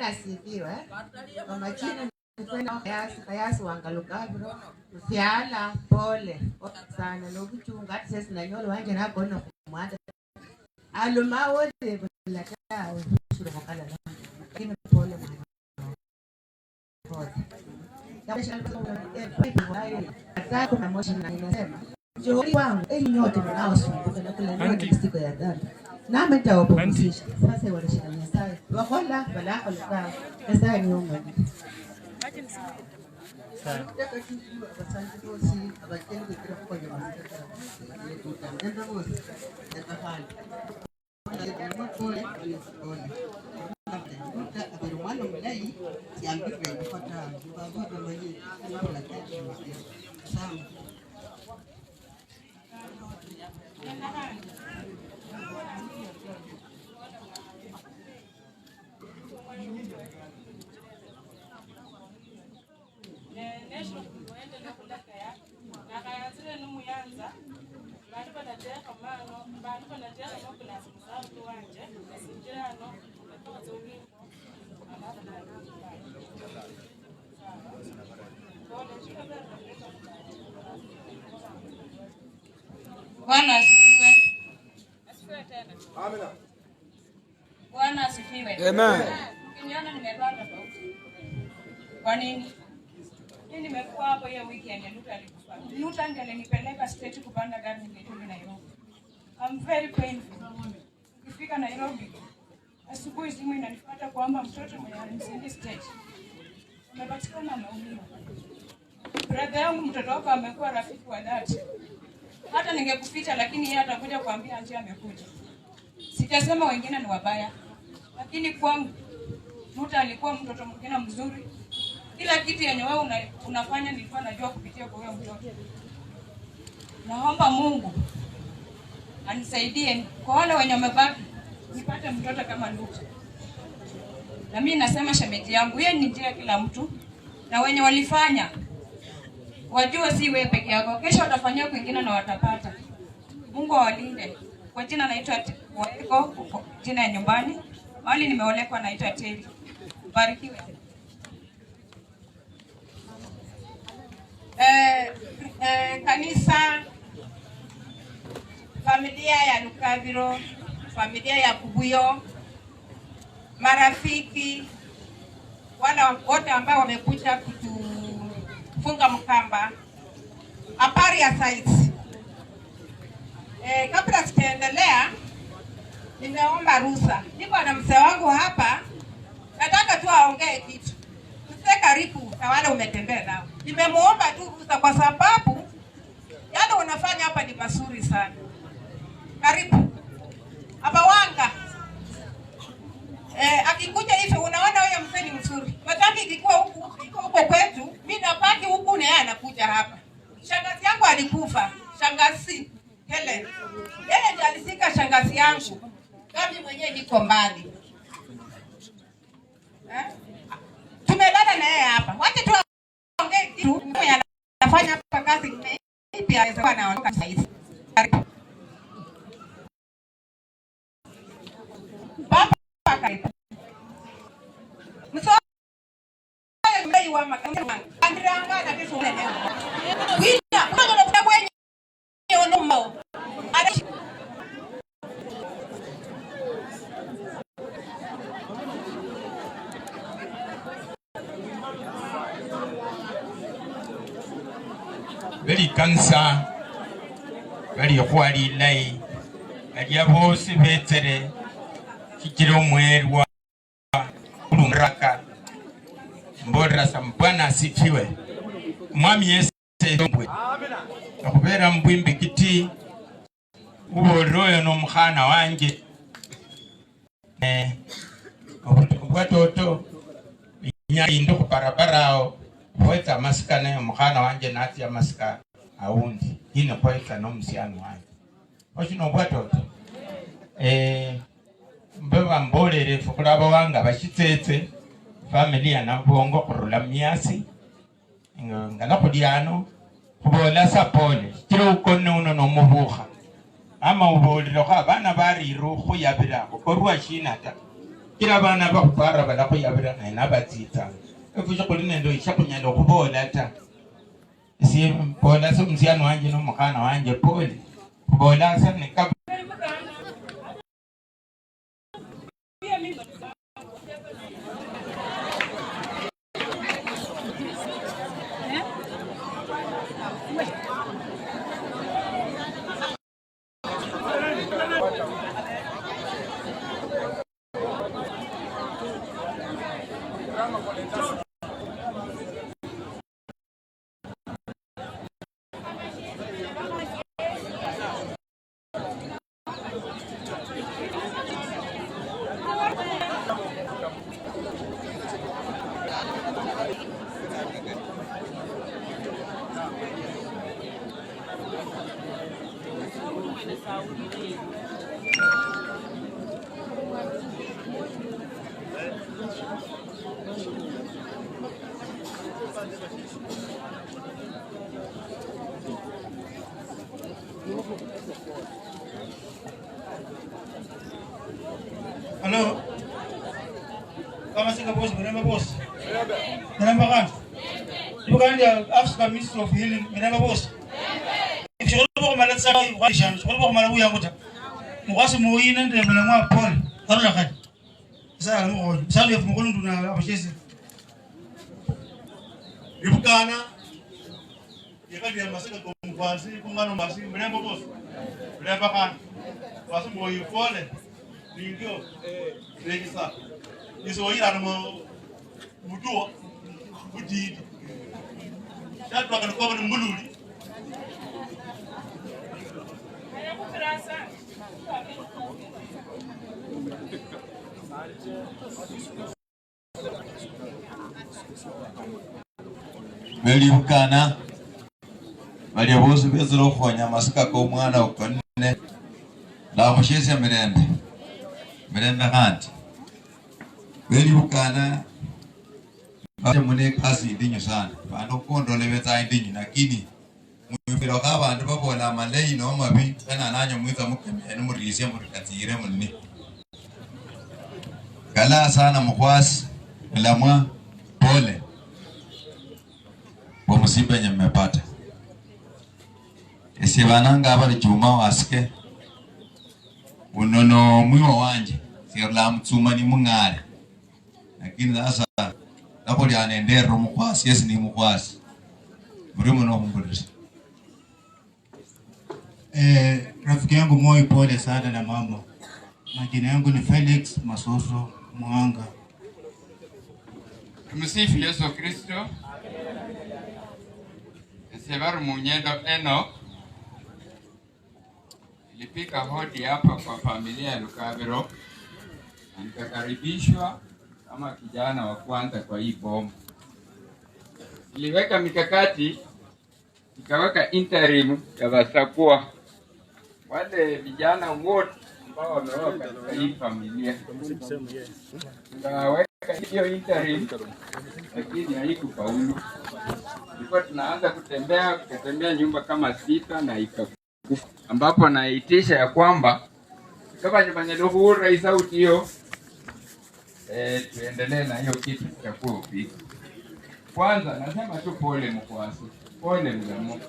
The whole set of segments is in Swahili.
Bwana asifiwe. Kwa majina kwenda kayasi wangalukabro usiala pole sana lokuchunga sisi na nyolo wanje nakono kumwanda aluma wote la tao shuru kala lakini pole mwana pole kama shalba kuna moshi na inasema jori wangu nyote mnaosumbuka na kila nyote siku ya dhambi na mtawapumzisha sasa wanashika Nyasaye wakola bala kolka Nyasaye ni Mungu. Bwana asifiwe. Asifiwe tena. Amina. Bwana asifiwe. Amen. Kinyana nimepata tofauti. Kwa nini? Mimi nimekuwa hapo hiyo weekend Luta alikufa. Luta ndiye alinipeleka state kupanda gari nikaitoka Nairobi. I'm very painful. Nikifika Nairobi, asubuhi simu inanifuata kwamba mtoto mwenye alimsindi state amepatikana ameumia. Brother yangu mtoto wako amekuwa rafiki wa dhati. Hata ningekuficha lakini yeye atakuja kuambia auntie amekuja. Sijasema wengine ni wabaya. Lakini kwangu Luta alikuwa mtoto mwingine mzuri. Kila kitu yenye wewe unafanya nilikuwa najua kupitia kwa huyo mtoto. Naomba Mungu anisaidie kwa wale wenye wamebaki nipate mtoto kama Luta. Na mimi nasema shemeji yangu yeye ni njia kila mtu na wenye walifanya wajua si wewe peke yako. Kesho watafanyia kwingine na watapata. Mungu awalinde. Kwa jina naitwa Waeko, jina ya nyumbani. Mahali nimeolekwa naitwa Teli. Barikiwe. Kanisa, familia ya Lukabiro, familia ya Kubuyo, marafiki, wala wote ambao wamekuja kutufunga mkamba. Habari ya saizi. Kabla tutaendelea, nimeomba ruhusa. Niko na mzee wangu hapa, nataka tu aongee kitu. Mzee karibu na wale umetembea nao. Nimemuomba tu ruhusa kwa sababu yale unafanya hapa ni mazuri sana. Karibu. Hapa wanga. Akikuja hivi unaona huyo mzee ni mzuri. Mataki ikikuwa huko kwetu, mimi napaki huku na yeye anakuja hapa. Shangazi yangu alikufa. Shangazi Helen. Yeye ndiye alisika shangazi yangu. Kama mwenyewe niko mbali. Tumelala na yeye hapa. Wacha tu aongee kitu anafanya hapa kazi pia anaweza kuwa anaondoka sasa hivi. Baba karibu. Msoa mbei wa makanga. Andiranga na kesho leo. Wina, kama unataka kwenye onomo. Beli kansa bali okwali lai adia bose betere kikiro mwerwa kulumraka mbora Bwana asifiwe. Mwami Yesu ndombwe akubera mbwimbi kiti uboroyo no mkhana wanje watoto nyayindo ku barabarao poeta maskana ya mkhana wanje nati ya maska aundi ino poeta no msiano wanje oshino watoto mbeba mbolere fukulaba wanga bashitsetse familia na bongo kurula miasi ngala kudiano kubola sapole kiro ukono uno no mubuha ama ubolero ka bana bari ruhu yabira ko ruwa shinata kila bana bakupara balakuyabira naye nabatsitsanga efushi kuli nendo ishakunyala okubola ta si bola so msiano wanje nomukana wanje pole kubola sa nekab Halo. Kama singa boss, mremba boss. Mremba kan. Bukan dia Africa Ministry of Healing, mremba boss. Shukuru kwa mala sasa kwa shan, shukuru kwa mala buya nguta. Mukwasu muina ndio mala mwa pole. Karula kati. Sasa ngo, sasa ya mukulu nduna abashese. Ibukana. Yakadi ya masaka kwa mkwasi, kungano masi, mremba boss. Mremba kan. Wasu moyo pole. Ndio regisa niso ira no mutuo mudidi tatu kana kwa ngululi Beli bukana bali abozi bezero khonya masika ko mwana ukonne la mushese mirembe kandi beli bukana bale mune kasi indinyo sana bano kondole beta indinyo lakini mwifiro kaba bantu babola malei no mabi kana nanyo mwiza mukemene murisi murikatire munni kala sana mukwasi lamwa pole kwa musiba yenye mmepata. Esibananga abali Juma wasike unono mwiwa wanje sirla mtsuma ni mungale lakini sasa napoli anendero mukwasi yesi ni mukwasi muri muno mbulisi. Rafiki yangu Moi, pole sana na mama. Majina yangu ni Felix Masoso Mwanga. Tumsifu Yesu Kristo. Sevaru Munyendo Eno ilipika hodi hapa kwa familia ya Lukabiro na nikakaribishwa kama kijana wa kwanza kwa hii bomu. Niliweka mikakati, nikaweka interim ya Basakua, wale vijana wote ambao wameoa katika hii familia. Nikaweka hiyo interim lakini haikufaulu. Tulikuwa tunaanza kutembea nyumba kama 6 na ikakufa, ambapo naitisha ya kwamba kama nyumbani huru rai sauti hiyo tuendelee na hiyo kitu cha kuopi. Kwanza nasema tu pole mkwasi, pole mlamu.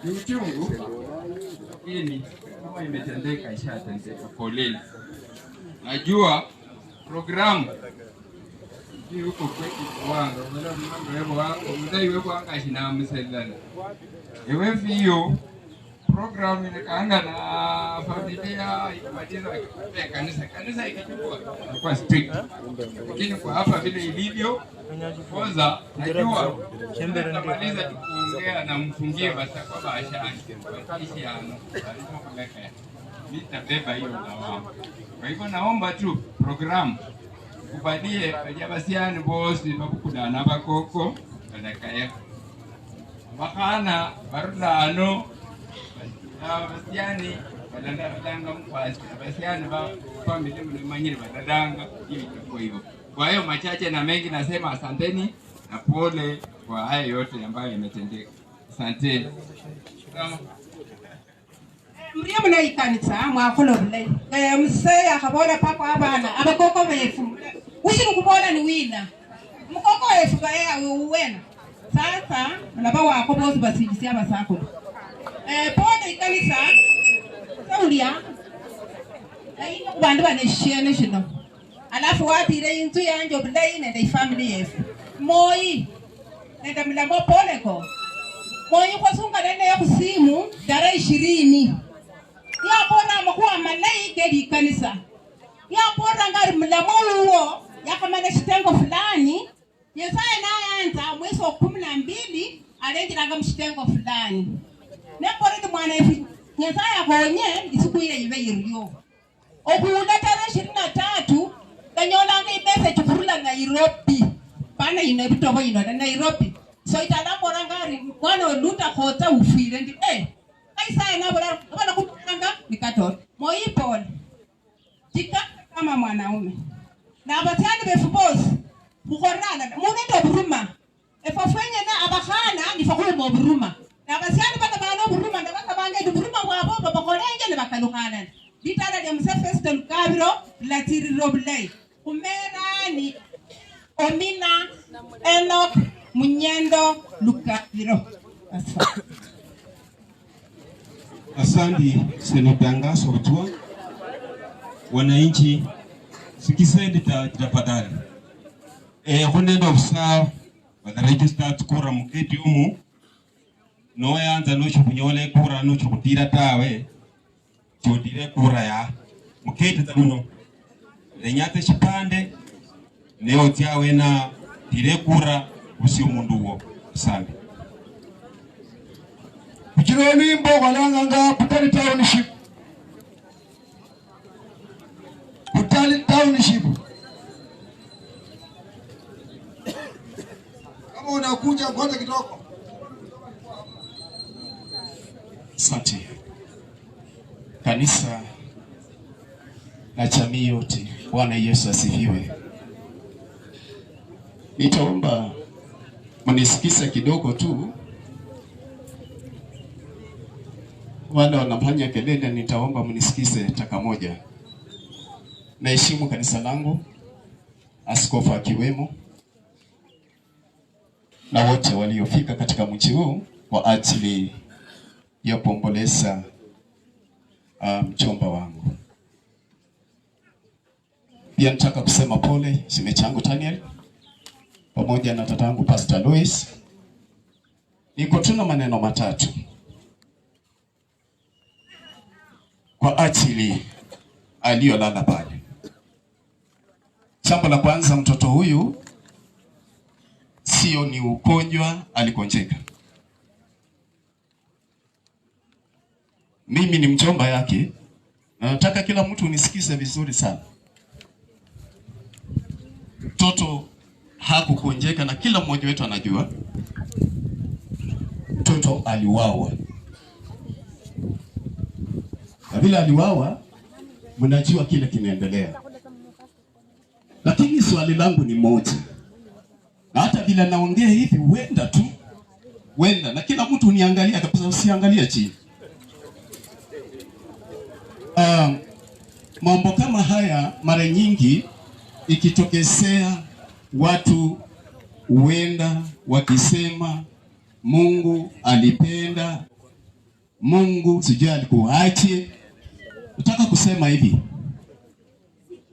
Ni uchungu lakini kama imetendeka ishatendeka, poleni. Najua programu hii huko kwetu wangu ndio wako mzee wewe anga shina mselana ewe hiyo program inakaanga na familia ikabadiza kanisa ikachukua kwa strict, lakini kwa hapa vile ilivyo kwanza najua tunamaliza tukuongea na mfungie basa kwa baashani kishi ano alipokuleka nitabeba hiyo lawama. Kwa hivyo naomba tu program kubadie bajabasiani bosi bakukudana bakoko badakaya bakana barulano basiani badanga mkwasi basiani ba family mlimanyiri badadanga hiyo itakuwa hivyo. Kwa hiyo machache na mengi nasema asanteni na pole kwa haya yote ambayo yametendeka. Asanteni. Mriamu na ikanisa mwakolo bulai. Msee akabona papa abana abakoko befu. Ushiri kubola ni wina. Mkoko wefu bae uwena. Sasa naba wako bosi basijisia basako. Pole ikanisa saulia. Lakini kubandu baneshene shino. Alafu wapi ile intu yanjo bulai na the family yefu. Moi nenda mlamo pole ko. Moi kwa sunga nene ya kusimu dara 20. Ya pona makuwa malai kedi kanisa. Ya pona ngari mlamo huo ya kama na shitengo fulani. Yesaya na anza mwezi wa 12 alenjira ngam shitengo fulani. Ne pore de mwana ifi. Yesaya honye isiku ile ibe yiriyo. Okuunda tarehe 23 kanyola ngibese chukula Nairobi. Pana ina bitobo ina Nairobi. So italambora ngari mwana oluta kota ufire ndi kaisa na bana kutanga nikato moipol tika kama mwanaume na abatani befu boss kukorana munendo buruma efofenye na abahana nifakule mo buruma na abasiani bana buruma na baka bange buruma wabo babakolenge ne bakalukana ditala de mse festival kabiro la tiriro bulai kumerani Omina Enoch Munyendo Lukabiro. Asante senotanga sotua wananchi sikisende tafadhali. Hunendo ofisa wa register kura mketi umu no yanza no chukunyole kura no chukutira tawe chodire kura ya mketi tamuno lenyate chipande leo tiawe na tire kura usio mundu wo. Asante. Kironi mboga langanga Butali Township. Butali Township. Kama unakuja ngoja kidogo. Asante. Kanisa na jamii yote, Bwana Yesu asifiwe. Nitaomba mnisikize kidogo tu. Wale wanafanya kelele nitaomba mnisikize taka moja. Naheshimu kanisa langu, askofu akiwemo, na wote waliofika katika mji huu kwa ajili ya kuomboleza mchomba wangu. Pia nataka kusema pole shemeji yangu Daniel pamoja na tatangu Pastor Louis. Niko tuna maneno matatu kwa ajili aliyolala pale. Jambo la kwanza, mtoto huyu sio ni ugonjwa alikonjeka. Mimi ni mjomba yake na nataka kila mtu unisikize vizuri sana. Mtoto hakukonjeka na kila mmoja wetu anajua. Mtoto aliuawa. Na bila aliuawa, mnajua kile kinaendelea. Lakini swali langu ni moja. Na hata bila naongea hivi wenda na kila mtu uniangalia kabisa, usiangalia chini. Mambo kama haya mara nyingi ikitokezea watu huenda wakisema Mungu alipenda, Mungu sijui alikuache. Nataka kusema hivi,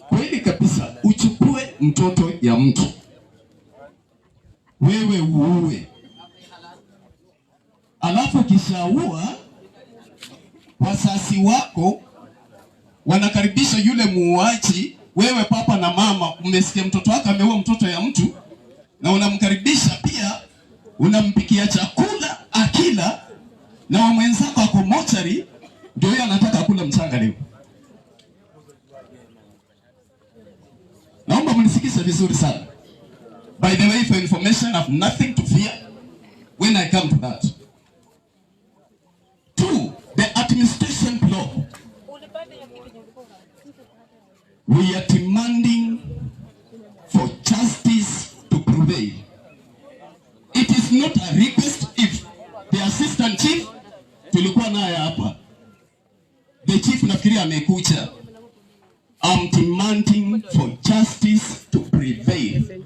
kweli kabisa, uchukue mtoto ya mtu wewe uue, alafu kishaua wasasi wako wanakaribisha yule muuaji. Wewe papa na mama umesikia mtoto wako ameua mtoto ya mtu, na unamkaribisha pia, unampikia chakula akila, na mwenzako ako mochari ndio yeye anataka kula mchanga leo. Naomba mnisikize vizuri sana. By the way, for information, I have nothing to fear when I come to that. 2, the administration block. We are demanding for justice to prevail. It is not a request. If the assistant chief tulikuwa naye hapa, vile amekucha. I'm demanding for justice to prevail.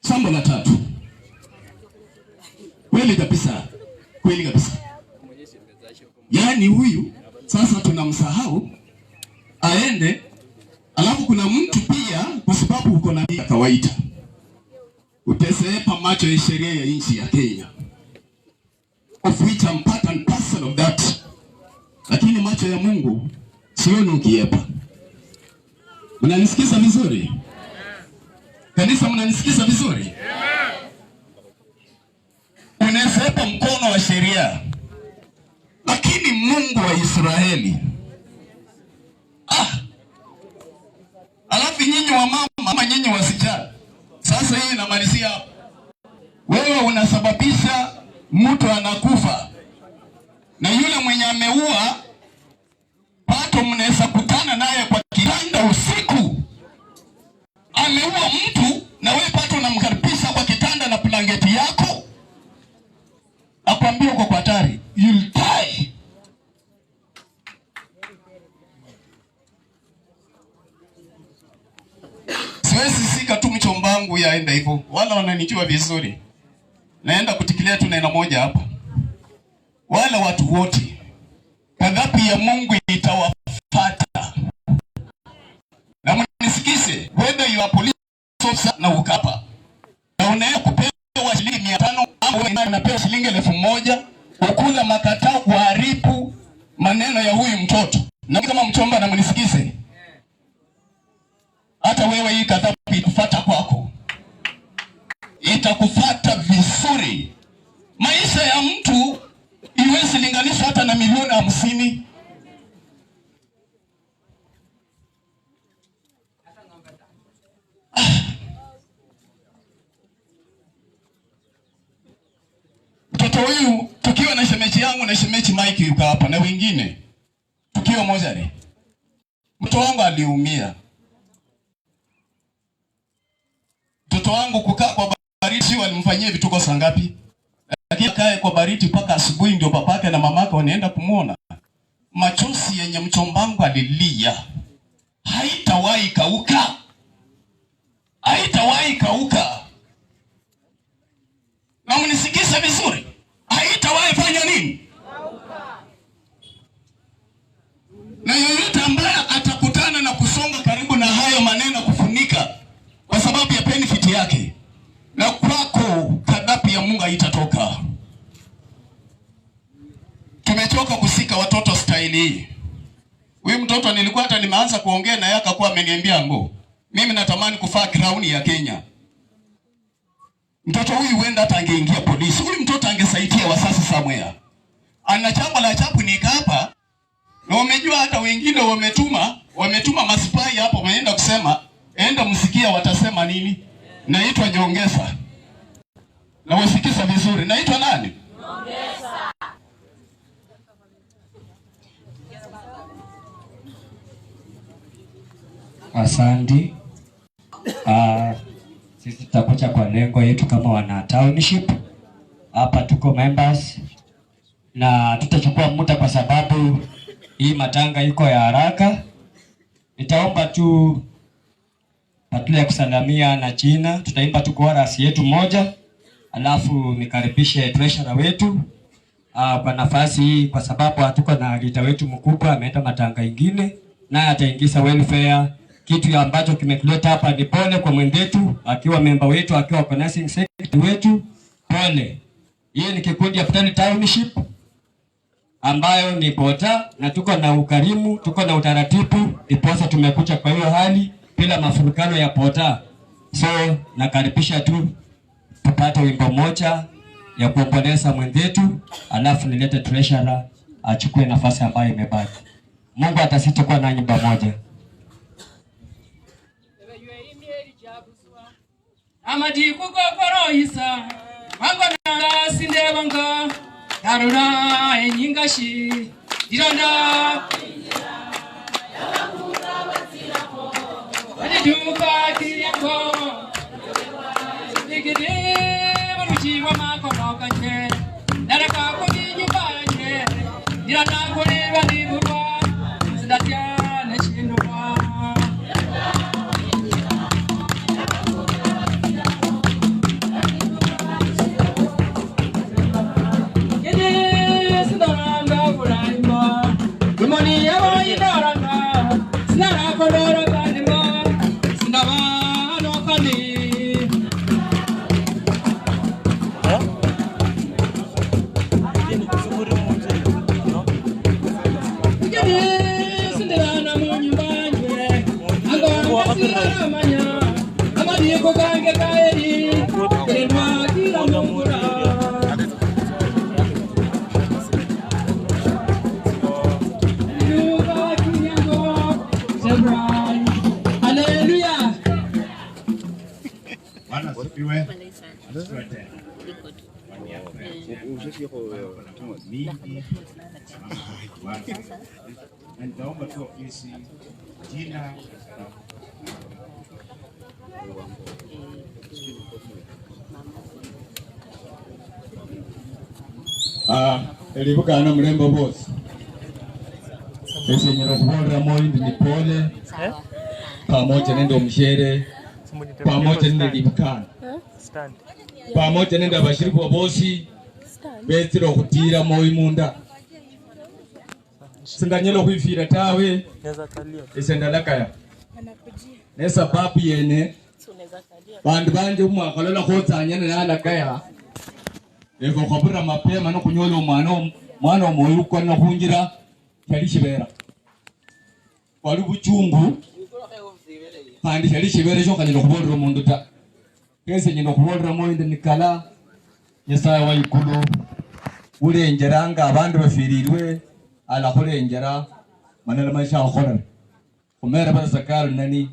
Jambo la tatu. Kweli kabisa. Kweli kabisa. Yaani huyu sasa tunamsahau aende, alafu kuna mtu pia kwa sababu uko na kawaida utesepa macho ya sheria ya nchi ya Kenya, of which I'm part and parcel of that, lakini macho ya Mungu sioni ukiepa. Mnanisikiza vizuri? Kanisa, mnanisikiza vizuri? Unesepa mkono wa sheria, lakini Mungu wa Israeli alafu nyinyi wa mama, nyinyi wasichana, sasa hii inamalizia, wewe unasababisha mtu anakufa, na yule mwenye ameua pato mnaweza kutana naye kwa kitanda usiku. Ameua mtu na wewe pato unamkaribisha kwa kitanda na blanketi yako, akwambia uko kwa hatari, you'll die. Siwezi sika tu mchombangu yaenda hivyo, wala wananijua vizuri. Naenda kutikilia tu neno moja hapa. Wale watu wote, kadhabu ya Mungu itawafuata. Na mnisikize, whether you are police officer na ukapa, na unaenda kupewa shilingi 500 au unapewa shilingi 1000, ukula makataa kuharibu maneno ya huyu mtoto. Na kama mchomba, na mnisikize, hata wewe hii kadhabu itakufuata kwako. Itakufuata vizuri. Maisha ya mtu iwezi linganishwa hata na milioni 50. Mtoto huyu tukiwa na shemeji yangu na shemeji Mike yuko hapa na wengine, tukiwa moja, mtoto wangu aliumia. Mtoto wangu kukaa kwa baridi walimfanyia vituko saa ngapi? Lakini kae kwa baridi mpaka asubuhi ndio papake na mamake wanaenda kumuona. Machozi yenye mchombangu alilia haitawahi kauka. Haitawahi kauka. Na mnisikize vizuri. Haitawahi fanya nini? Kauka. Na yoyote ambaye atakutana na kusonga karibu na hayo maneno kufunika kwa sababu ya benefit yake, na kwako kadhabu ya Mungu haitatoka. Tumechoka kusika watoto style hii. Huyu mtoto nilikuwa hata nimeanza kuongea na yeye akakuwa ameniambia ngo, mimi natamani kufaa crown ya Kenya. Mtoto huyu huenda hata angeingia polisi. Huyu mtoto angesaidia wasasi somewhere. Ana jambo la ajabu ni hapa. Na umejua hata wengine wametuma maspai hapo wameenda kusema enda msikia watasema nini? Naitwa Nyongesa. Na wasikisa vizuri. Naitwa nani? Nyongesa. Asante. Sisi tutakuja kwa lengo yetu kama wana township. Hapa tuko members na tutachukua muda kwa sababu hii matanga iko ya haraka. Nitaomba tu badala ya kusalamia na jina, tutaimba tu chorus yetu moja, alafu nikaribishe treasurer wetu kwa nafasi hii, kwa sababu hatuko na leader wetu mkubwa ameenda matanga ingine, naye ataingiza welfare. Kitu ambacho kimetuleta hapa ni pole kwa mwenzetu, akiwa member wetu, akiwa organizing secretary wetu, pole. Hii ni kikundi ya Putani Township ambayo ni bota, na tuko na ukarimu, tuko na utaratibu, ndiposa tumekuja kwa hiyo hali bila mafurukano ya pota. So nakaribisha tu tupate wimbo moja ya kuomboleza mwenzetu, alafu nilete treasurer achukue nafasi ambayo imebaki. Mungu atasita kwa na nyumba moja. Amadi kukokoro isa Mangona sinde banga Daruna enyingashi Diranda Wadiduka kiriako Digide Waruchi wamakono kanje Dira na kureba nibura sidatya neshindwa Yene sidaranga kulaima Dumoni yawa idaranga Sinara kodoro kanima Sinabano kani Hallelujah. Bwana asifiwe. Nitaomba tu ofisi jina elibukana mlembo bosi ese nyero kuhora moindi ni pole pamoja nende omushere pamoja nende libukana pamoja nende abashirifu bosi betira okutira moyi munda singanyelo kwifira tawe ese ndalakaya ne sababu yene bandu banje umwakalola khotsanyana nalakaya eko kwabura mapema no kunyola mwana omoyo ukona kungira cyali kibera wali buchungu kandi cyali kibera cyo kanyira kubolera umuntu ta kese nyino kubolera moinde nikala Nyasaye wa ikulu urengeranga abantu bafirirwe ala kurengera manala maisha akhora kumera basakalo nani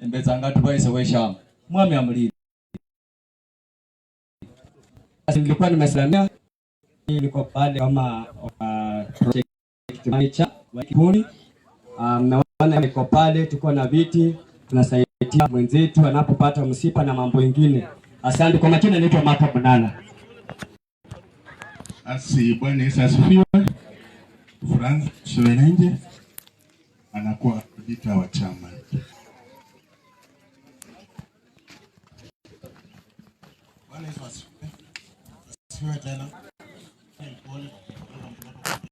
embezanga tubaise weshamba mwami amulira nilikuwa nimesalamia niko pale kama project manager wa kikundi. Naona niko pale, tuko na viti, tunasaidia mwenzetu anapopata msiba na mambo mengine. Asante. Kwa majina naitwa Maka Munana. Bwana Yesu asifiwe. Franz Shwenenge anakuwa auditor wa chama. Bwana Yesu asifiwe. Asifiwe tena.